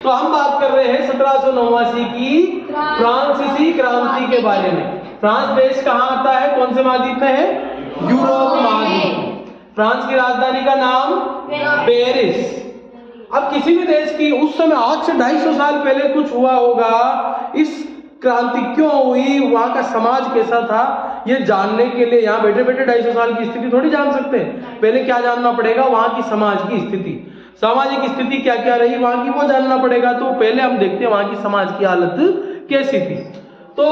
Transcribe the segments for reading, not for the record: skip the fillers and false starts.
तो हम बात कर रहे हैं 1789 की फ्रांसीसी क्रांति के बारे में। फ्रांस देश कहाँ आता है, कौन से महाद्वीप में है, यूरोप महाद्वीप। फ्रांस की राजधानी का नाम पेरिस। अब किसी भी देश की उस समय आज से 250 साल पहले कुछ हुआ होगा, इस क्रांति क्यों हुई, वहां का समाज कैसा था, ये जानने के लिए यहाँ बैठे बैठे 250 साल की स्थिति थोड़ी जान सकते हैं। पहले क्या जानना पड़ेगा, वहां की समाज की स्थिति, सामाजिक स्थिति क्या क्या रही वहां की, वो जानना पड़ेगा। तो पहले हम देखते हैं वहां की समाज की हालत कैसी थी। तो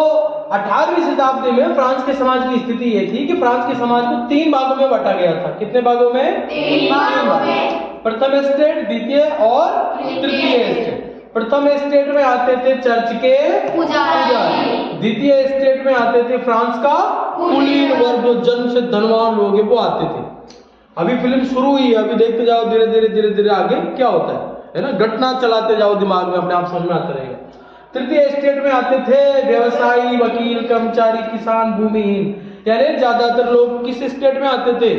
18वीं शताब्दी में फ्रांस के समाज की स्थिति ये थी कि फ्रांस के समाज को 3 भागों में बांटा गया था। कितने भागों में, 3 भागों में। प्रथम स्टेट, द्वितीय और तृतीय स्टेट। प्रथम स्टेट में आते थे चर्च के पुजारी, द्वितीय स्टेट में आते थे फ्रांस का कुलीन वर्ग, जो जन्म से धनवान लोग हैं वो आते थे। अभी फिल्म शुरू हुई है, अभी देखते जाओ धीरे धीरे धीरे धीरे आगे क्या होता है ना, घटना चलाते जाओ दिमाग में, अपने आप समझ में आता रहेगा। तृतीय स्टेट में आते थे व्यवसायी, वकील, कर्मचारी, किसान, भूमिहीन, यानी ज्यादातर लोग किस स्टेट में आते थे,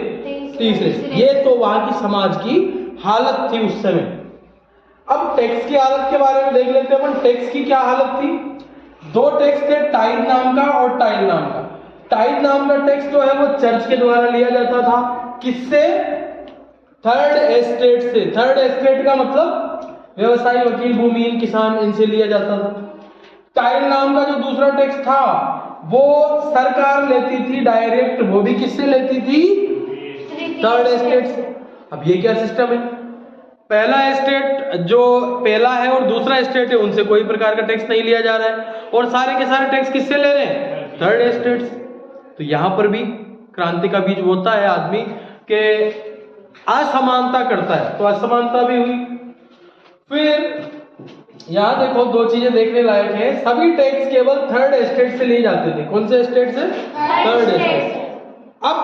तीसरे। ये तो वहां की समाज की हालत थी उस समय। अब टैक्स की हालत के बारे में देख लेते हैं अपन। टैक्स की क्या हालत थी, 2 टैक्स थे, टाइड नाम का और टाइल नाम का। टाइड नाम का टैक्स जो है वो चर्च के द्वारा लिया जाता था। किससे, थर्ड एस्टेट से। थर्ड एस्टेट का मतलब व्यवसायी, वकील, भूमिहीन, किसान, इनसे लिया जाता था। टाइल नाम का जो दूसरा टैक्स था वो सरकार लेती थी डायरेक्ट, वो भी किससे लेती थी, थर्ड एस्टेट से। अब ये क्या सिस्टम है, पहला एस्टेट जो पहला है और दूसरा एस्टेट है उनसे कोई प्रकार का टैक्स नहीं लिया जा रहा है, और सारे के सारे टैक्स किससे ले रहे हैं, थर्ड एस्टेट से। तो यहां पर भी क्रांति का बीज बोता है आदमी के असमानता करता है, तो असमानता भी हुई। फिर यहां देखो 2 चीजें देखने लायक है, सभी टैक्स केवल थर्ड एस्टेट से लिए जाते थे। कौन से एस्टेट से, थर्ड एस्टेट से। अब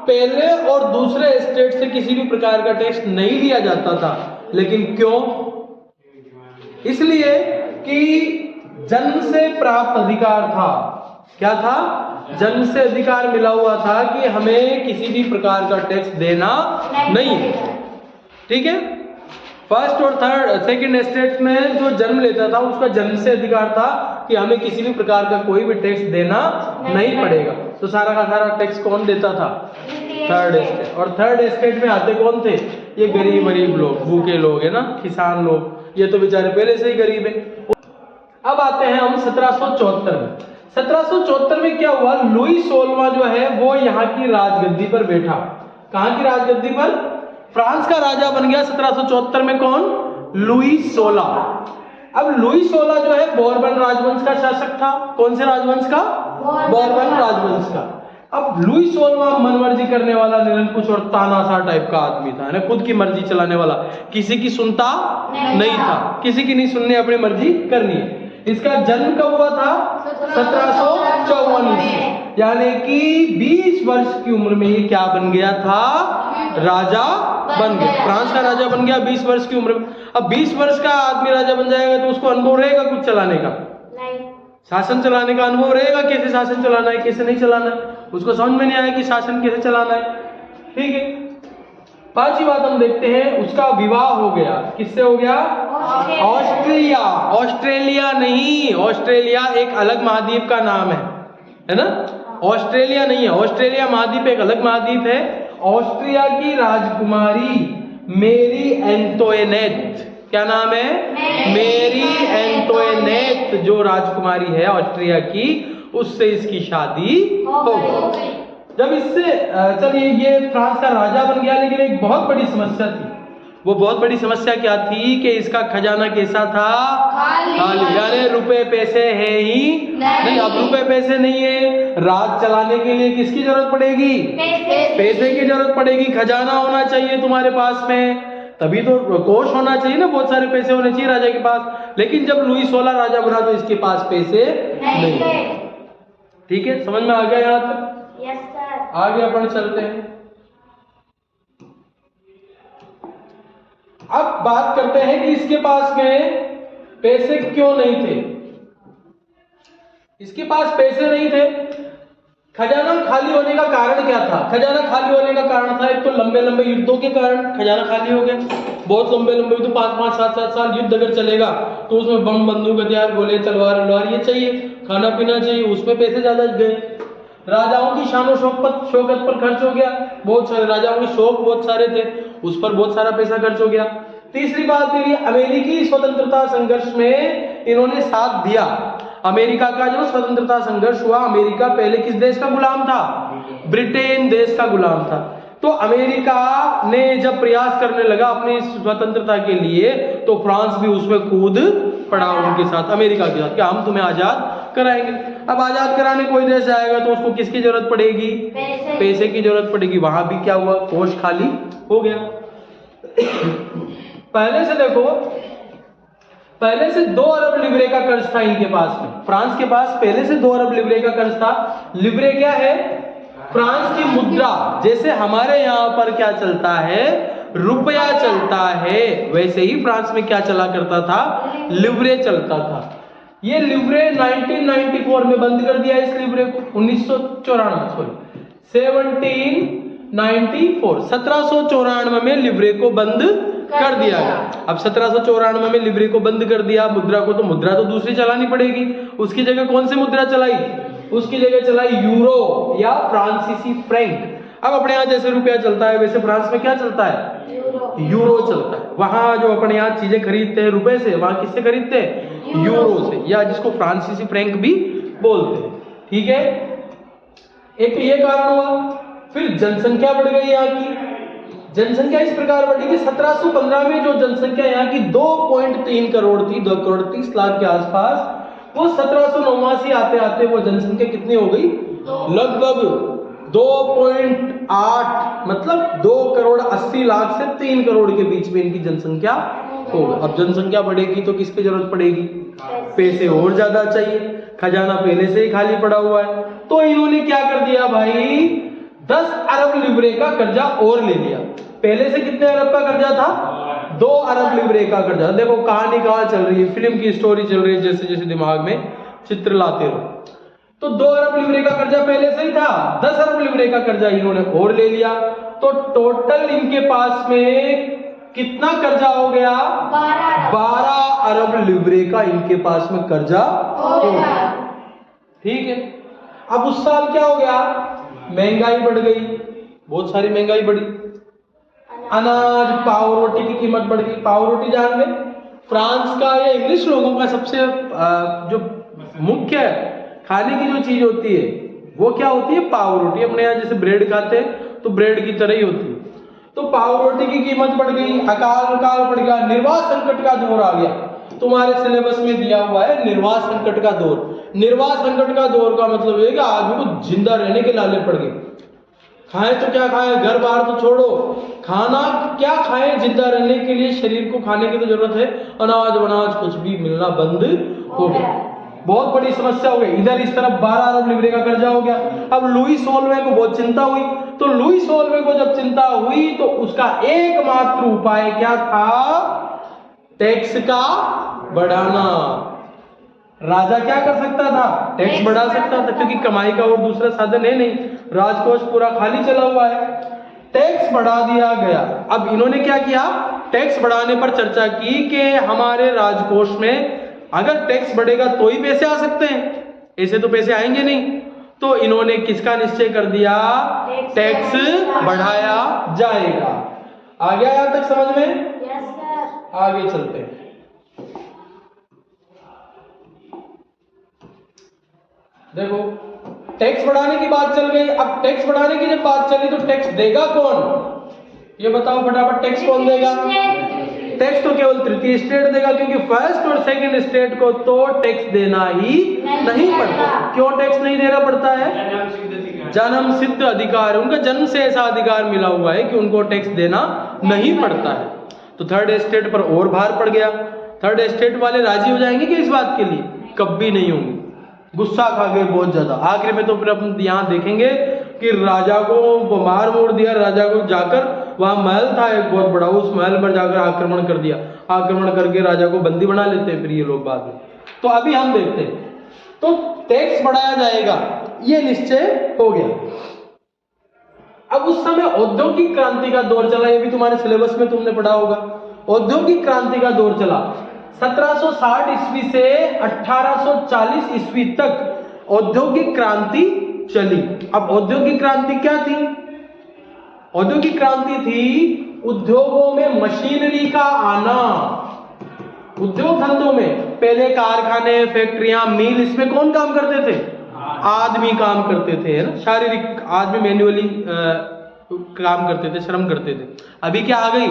पहले और दूसरे एस्टेट से किसी भी प्रकार का टैक्स नहीं लिया जाता था, लेकिन क्यों, इसलिए कि जन्म से प्राप्त अधिकार था। क्या था, जन्म से अधिकार मिला हुआ था कि हमें किसी भी प्रकार का टैक्स देना नहीं है। ठीक है, फर्स्ट और थर्ड सेकंड एस्टेट में जो जन्म लेता था उसका जन्म से अधिकार था कि हमें किसी भी प्रकार का कोई भी टैक्स देना नहीं पड़ेगा। तो सारा का सारा टैक्स कौन देता था, थर्ड एस्टेट। और थर्ड एस्टेट में आते कौन थे, ये गरीब लोग, भूखे लोग है ना, किसान लोग, ये तो बेचारे पहले से ही गरीब है। अब आते हैं हम 1774 में। 1774 में क्या हुआ, लुई 16वां जो है वो यहाँ की राजगद्दी पर बैठा। कहाँ की राजगद्दी पर, फ्रांस का राजा बन गया 1774 में। कौन, लुई 16। अब लुई 16 जो है बोरबन राजवंश का शासक था। कौन से राजवंश का, बोरबन राजवंश का। अब लुई 16वां मनमर्जी करने वाला, निरंकुश और तानाशाह टाइप का आदमी था, ना खुद की मर्जी चलाने वाला, किसी की सुनता नहीं था, किसी की नहीं सुननी, अपनी मर्जी करनी है। इसका जन्म कब हुआ था, 1754 में, यानी कि 20 वर्ष की उम्र में ये क्या बन गया था, राजा बन गया। फ्रांस का राजा बन गया 20 वर्ष की उम्र में। अब 20 वर्ष का आदमी राजा बन जाएगा तो उसको अनुभव रहेगा कुछ चलाने का, नहीं, शासन चलाने का अनुभव रहेगा, कैसे शासन चलाना है कैसे नहीं चलाना है, उसको समझ में नहीं आया कि शासन कैसे चलाना है। ठीक है, 5वीं बात हम देखते हैं, उसका विवाह हो गया। किससे हो गया, ऑस्ट्रिया। ऑस्ट्रेलिया नहीं, ऑस्ट्रेलिया एक अलग महाद्वीप का नाम है ना, ऑस्ट्रेलिया नहीं है। ऑस्ट्रेलिया महाद्वीप एक अलग महाद्वीप है। ऑस्ट्रिया की राजकुमारी मेरी एंटोइनेट, क्या नाम है, मेरी एंटोइनेट जो राजकुमारी है ऑस्ट्रिया की, उससे इसकी शादी हो गई। जब इससे चलिए ये फ्रांस का राजा बन गया, लेकिन एक बहुत बड़ी समस्या थी। वो बहुत बड़ी समस्या क्या थी कि इसका खजाना कैसा था, खाली, यानी रुपए पैसे है ही नहीं। अब रुपए पैसे नहीं है, राज चलाने के लिए किसकी जरूरत पड़ेगी, पैसे की जरूरत पड़ेगी। खजाना होना चाहिए तुम्हारे पास में, तभी तो कोष होना चाहिए ना, बहुत सारे पैसे होने चाहिए राजा के पास। लेकिन जब लुई 16 राजा बना तो इसके पास पैसे नहीं। ठीक है, समझ में आ गया यहाँ तक, यस सर। आगे अपन चलते हैं। अब बात करते हैं कि इसके पास में पैसे क्यों नहीं थे। इसके पास पैसे नहीं थे, खजाना खाली होने का कारण क्या था? खजाना खाली होने का कारण था एक तो लंबे लंबे युद्धों के कारण खजाना खाली हो गया। बहुत लंबे लंबे युद्ध, 5-5, 7-7 साल युद्ध अगर चलेगा तो उसमें बम, बंदूक, हथियार, गोले, तलवार ये चाहिए, खाना पीना चाहिए, उसमें पैसे ज्यादा गए। राजाओं की शान शौकत पर खर्च हो गया, बहुत सारे राजाओं के शौक बहुत सारे थे, उस पर बहुत सारा पैसा खर्च हो गया। तीसरी बात मेरी, अमेरिकी स्वतंत्रता संघर्ष में इन्होंने साथ दिया। अमेरिका का जो स्वतंत्रता संघर्ष हुआ, अमेरिका पहले किस देश का गुलाम था? ब्रिटेन देश का गुलाम था। तो अमेरिका ने जब प्रयास करने लगा अपनी स्वतंत्रता के लिए, तो फ्रांस भी उसमें कूद पड़ा उनके साथ, अमेरिका के साथ, कि हम तुम्हें आजाद कराएंगे। अब आजाद कराने कोई देश आएगा तो उसको किसकी जरूरत पड़ेगी? पैसे की जरूरत पड़ेगी। वहां भी क्या हुआ? कोष खाली हो गया। पहले से देखो, पहले से 2 अरब लिवरे का कर्ज था इनके पास में। फ्रांस के पास पहले से 2 अरब लिवरे का कर्ज था। लिवरे क्या है? फ्रांस की मुद्रा। जैसे हमारे यहाँ पर क्या चलता है? रुपया चलता है, वैसे ही फ्रांस में क्या चला करता था? लिवरे चलता था। ये लिवरे 1994 में बंद कर दिया इस लिवरे को, 1794 में लिवरे को बंद कर दिया गया। अब 1794 में लिवरे को बंद कर दिया, मुद्रा को, तो मुद्रा तो दूसरी चलानी पड़ेगी। उसकी जगह कौन सी मुद्रा चलाई? उसकी जगह चलाई यूरो या फ्रांसीसी फ्रैंक। अब अपने यहाँ जैसे रुपया चलता है वैसे फ्रांस में क्या चलता है? यूरो चलता है। वहां जो अपने यहाँ चीजें खरीदते हैं रुपए से, वहां किससे खरीदते हैं? यूरो से, या जिसको फ्रांसीसी फ्रैंक भी बोलते हैं। ठीक है, एक तो ये कारण हुआ। फिर जनसंख्या बढ़ गई यहाँ की। जनसंख्या इस प्रकार बढ़ी कि 1715 में जो जनसंख्या यहाँ की 2.3 करोड़ थी, 2 करोड़ 30 लाख के आसपास, वो 1789 आते आते वो जनसंख्या कितनी हो गई? लगभग 2.8, मतलब 2 करोड़ 80 लाख से 3 करोड़ के बीच में इनकी जनसंख्या हो गई। अब जनसंख्या बढ़ेगी तो किसकी जरूरत पड़ेगी? पैसे और ज्यादा चाहिए। खजाना पहले से ही खाली पड़ा हुआ है, तो इन्होंने क्या कर दिया भाई? 10 अरब लिवरे का कर्जा और ले लिया। पहले से कितने अरब का कर्जा था? 2 अरब लिवरे का कर्जा। देखो कहानी कहाँ चल रही है, फिल्म की स्टोरी चल रही है, जैसे जैसे दिमाग में चित्र लाते रहो। तो 2 अरब लिवरे का कर्जा पहले से ही था, 10 अरब लिवरे का कर्जा इन्होंने और ले लिया। तो टोटल इनके पास में कितना कर्जा हो गया? 12 अरब लिवरे का इनके पास में कर्जा हो गया। ठीक है, अब उस साल क्या हो गया? महंगाई बढ़ गई, बहुत सारी महंगाई बढ़ी। अनाज, पाव रोटी की कीमत बढ़ गई। पाव रोटी जान गए, फ्रांस का या इंग्लिश लोगों का सबसे जो मुख्य खाने की जो चीज होती है वो क्या होती है? पाव रोटी। अपने यहाँ जैसे ब्रेड खाते हैं तो ब्रेड की तरह ही होती है। तो पाव रोटी की कीमत बढ़ गई, अकाल बढ़ गया, निर्वाह संकट का दौर आ गया। तुम्हारे सिलेबस में दिया हुआ है निर्वाह संकट का दौर। निर्वाह संकट का दौर का मतलब है कि आदमी को जिंदा रहने के लाले पड़ गए। खाएं तो क्या खाएं, घर बाहर तो छोड़ो, खाना क्या खाएं? जिंदा रहने के लिए शरीर को खाने की तो जरूरत है। अनाज वनाज कुछ भी मिलना बंद हो गया। बहुत बड़ी समस्या हो गई। इधर इस तरफ 12 अरब लिवरे का कर्जा हो गया। अब लुई 16वें को बहुत चिंता हुई। तो लुई 16वें को जब चिंता हुई तो उसका एकमात्र उपाय क्या था? टैक्स का बढ़ाना। राजा क्या कर सकता था? टैक्स बढ़ा सकता था, क्योंकि कमाई का और दूसरा साधन है नहीं, राजकोष पूरा खाली चला हुआ है। टैक्स बढ़ा दिया गया। अब इन्होंने क्या किया? टैक्स बढ़ाने पर चर्चा की कि हमारे राजकोष में अगर टैक्स बढ़ेगा तो ही पैसे आ सकते हैं, ऐसे तो पैसे आएंगे नहीं। तो इन्होंने किसका निश्चय कर दिया? टैक्स बढ़ाया जाएगा। आ गया यहां तक समझ में? Yes sir. आगे चलते हैं। देखो टैक्स बढ़ाने की बात चल गई। अब टैक्स बढ़ाने की जब बात चली तो टैक्स देगा कौन? ये बताओ फटाफट, टैक्स कौन देगा? टैक्स तो केवल तृतीय स्टेट देगा, क्योंकि फर्स्ट और सेकंड स्टेट को तो टैक्स देना ही नहीं पड़ता। क्यों टैक्स नहीं देना पड़ता है? जन्म सिद्ध अधिकार, उनका जन्म से ऐसा अधिकार मिला हुआ है कि उनको टैक्स देना नहीं पड़ता है। तो थर्ड स्टेट पर और भार पड़ गया। थर्ड स्टेट वाले राजी हो जाएंगे कि इस बात के लिए? कभी नहीं होंगे, गुस्सा खा गए बहुत ज्यादा। आखिर में तो फिर अपन यहाँ देखेंगे कि राजा को मार मोड़ दिया। राजा को जाकर, वहां महल था एक बहुत बड़ा, उस महल पर जाकर आक्रमण कर दिया। आक्रमण करके राजा को बंदी बना लेते हैं फिर ये लोग बाद में। तो अभी हम देखते हैं, तो टैक्स बढ़ाया जाएगा। ये निश्चय हो गया। अब उस समय औद्योगिक क्रांति का दौर चला, ये भी तुम्हारे सिलेबस में तुमने पढ़ा होगा। औद्योगिक क्रांति का दौर चला 1760 ईस्वी से 1840 ईस्वी तक औद्योगिक क्रांति चली। अब औद्योगिक क्रांति क्या थी? औद्योगिक क्रांति थी उद्योगों में मशीनरी का आना। उद्योग धंधों में पहले कारखाने, फैक्ट्रियां, मिल, इसमें कौन काम करते थे? आदमी काम करते थे, है ना, शारीरिक आदमी मैन्युअली काम करते थे, श्रम करते थे। अभी क्या आ गई?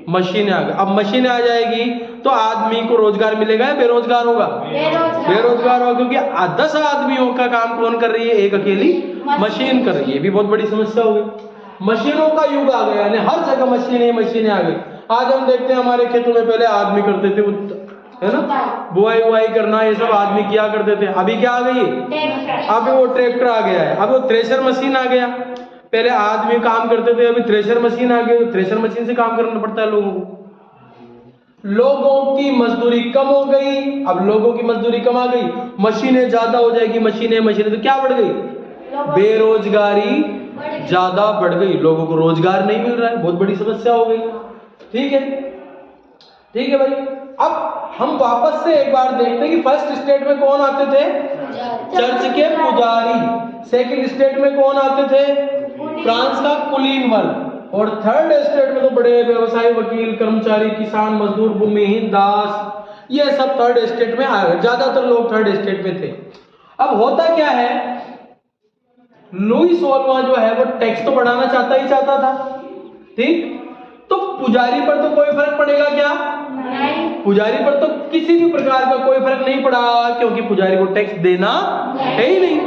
मशीनें आ गई। अब मशीनें आ जाएगी तो आदमी को रोजगार मिलेगा या बेरोजगार होगा? बेरोजगार होगा, क्योंकि 10 आदमियों का काम कौन कर रही है? एक अकेली मशीन कर रही है। ये भी बहुत बड़ी समस्या हो गई। मशीनों का युग आ गया, यानी हर जगह मशीनें आ गई। आज हम देखते हैं हमारे खेतों में पहले आदमी करते थे, है ना, बुआई उवाई करना, ये सब आदमी किया करते थे। अभी क्या आ गई? अभी वो ट्रैक्टर आ गया है, अब वो थ्रेशर मशीन आ गया। पहले आदमी काम करते थे, अभी थ्रेशर मशीन आ गई, तो थ्रेशर मशीन से काम करना पड़ता है लोगों को। लोगों की मजदूरी कम हो गई। अब लोगों की मजदूरी कम आ गई, मशीनें ज्यादा हो जाएगी। मशीनें तो क्या बढ़ गई? बेरोजगारी ज्यादा बढ़ गई, लोगों को रोजगार नहीं मिल रहा है, बहुत बड़ी समस्या हो गई। ठीक है भाई। अब हम वापस से एक बार देखते हैं कि फर्स्ट स्टेट में कौन आते थे? चर्च के पुजारी। सेकंड स्टेट में कौन आते थे? फ्रांस का कुलीन वर्ग। और थर्ड स्टेट में तो बड़े व्यवसायी, वकील, कर्मचारी, किसान, मजदूर, भूमिहीन, दास, ये सब थर्ड स्टेट में आ गए। ज्यादातर लोग थर्ड स्टेट में थे। अब होता क्या है, लुई 16वां जो है वो टैक्स तो बढ़ाना चाहता था, ठीक। तो पुजारी पर तो कोई फर्क पड़ेगा क्या? नहीं। पुजारी पर तो किसी भी प्रकार का कोई फर्क नहीं पड़ा, क्योंकि पुजारी को टैक्स देना है ही नहीं।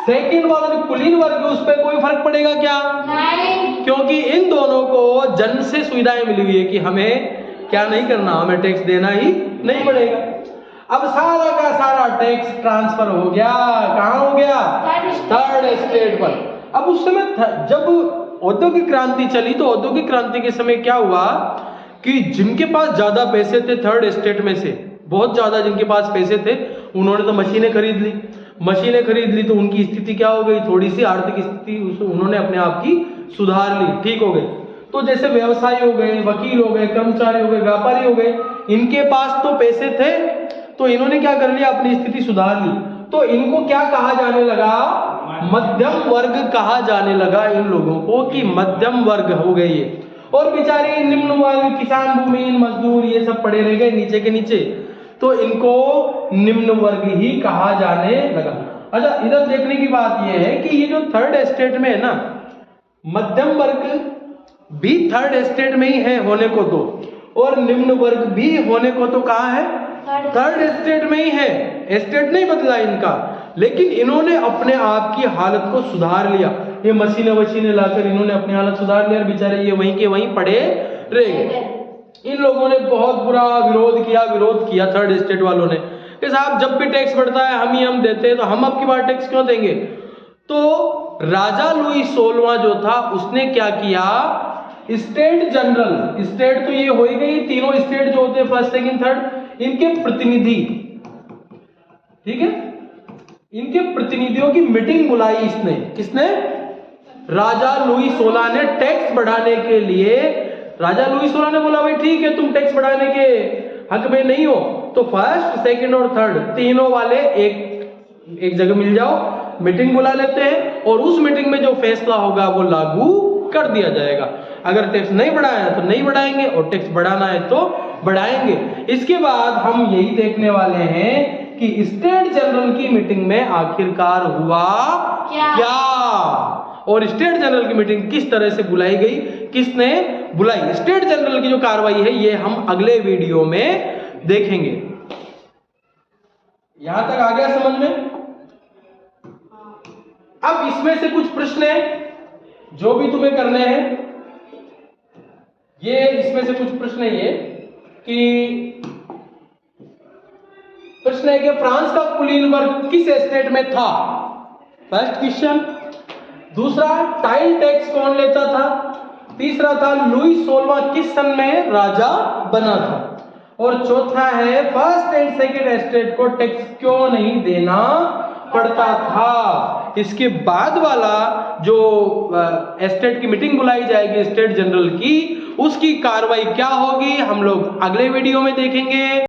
सेकंड वाला जो कुलीन वर्ग है उस पर कोई फर्क पड़ेगा क्या? नहीं, क्योंकि इन दोनों को जन से सुविधाएं मिली हुई है कि हमें क्या नहीं करना, हमें टैक्स देना ही नहीं पड़ेगा। अब सारा का सारा टैक्स ट्रांसफर हो गया, कहां हो गया? थर्ड स्टेट पर। अब उस समय जब औद्योगिक क्रांति चली तो औद्योगिक क्रांति के समय क्या हुआ कि जिनके पास ज्यादा पैसे थे थर्ड स्टेट में से, बहुत ज्यादा जिनके पास पैसे थे, उन्होंने तो मशीनें खरीद ली। तो उनकी स्थिति क्या हो गई? थोड़ी सी आर्थिक स्थिति उन्होंने अपने आप की सुधार ली, ठीक हो गए। तो जैसे व्यवसायी हो गए, वकील हो गए, कर्मचारी हो गए, व्यापारी हो गए, इनके पास तो पैसे थे, तो इन्होंने क्या कर लिया? अपनी स्थिति सुधार ली। तो इनको क्या कहा जाने लगा? मध्यम वर्ग कहा जाने लगा इन लोगों को, कि मध्यम वर्ग हो गए ये। और बेचारे निम्न वर्ग, किसान, भूमिहीन, मजदूर, ये सब पड़े रह गए नीचे के नीचे, तो इनको निम्न वर्ग ही कहा जाने लगा। अच्छा, इधर देखने की बात यह है कि ये जो थर्ड स्टेट में है ना, मध्यम वर्ग भी थर्ड स्टेट में ही है होने को तो, और निम्न वर्ग भी होने को तो कहाँ है? थर्ड स्टेट में ही है। स्टेट नहीं बदला इनका, लेकिन इन्होंने अपने आप की हालत को सुधार लिया। ये मशीनें लाकर इन्होंने अपनी हालत सुधार लिया, और बेचारे ये वहीं के वहीं पड़े रह गए। इन लोगों ने बहुत बुरा विरोध किया थर्ड स्टेट वालों ने कि साहब जब भी टैक्स बढ़ता है हम देते हैं, तो हम आपकी बार टैक्स क्यों देंगे? तो राजा लुई 16वां जो था उसने क्या किया? स्टेट जनरल, स्टेट तो ये हो ही गई, तीनों स्टेट जो होते हैं फर्स्ट, सेकंड, थर्ड, इनके प्रतिनिधि, ठीक है, इनके प्रतिनिधियों की मीटिंग बुलाई इसने। किसने? राजा लुई 16 ने टैक्स बढ़ाने के लिए। राजा लुई 16 ने बोला भाई ठीक है, तुम टैक्स बढ़ाने के हक में नहीं हो, तो फर्स्ट, सेकंड और थर्ड तीनों वाले एक जगह मिल जाओ, मीटिंग बुला लेते हैं, और उस मीटिंग में जो फैसला होगा वो लागू कर दिया जाएगा। अगर टैक्स नहीं बढ़ाया है तो नहीं बढ़ाएंगे, और टैक्स बढ़ाना है तो बढ़ाएंगे। इसके बाद हम यही देखने वाले हैं कि स्टेट जनरल की मीटिंग में आखिरकार हुआ क्या? और स्टेट जनरल की मीटिंग किस तरह से बुलाई गई, किसने बुलाई? स्टेट जनरल की जो कार्रवाई है ये हम अगले वीडियो में देखेंगे। यहां तक आ गया समझ में? अब इसमें से कुछ प्रश्न है जो भी तुम्हें करने हैं। ये इसमें से कुछ प्रश्न है ये कि प्रश्न है कि फ्रांस का कुलीन वर्ग किस स्टेट में था? First question. दूसरा, टाइल टैक्स कौन लेता था? तीसरा था लुई 16वां किस सन में राजा बना था? और चौथा है फर्स्ट एंड सेकंड स्टेट को टैक्स क्यों नहीं देना पड़ता था। इसके बाद वाला जो स्टेट की मीटिंग बुलाई जाएगी स्टेट जनरल की, उसकी कार्रवाई क्या होगी हम लोग अगले वीडियो में देखेंगे।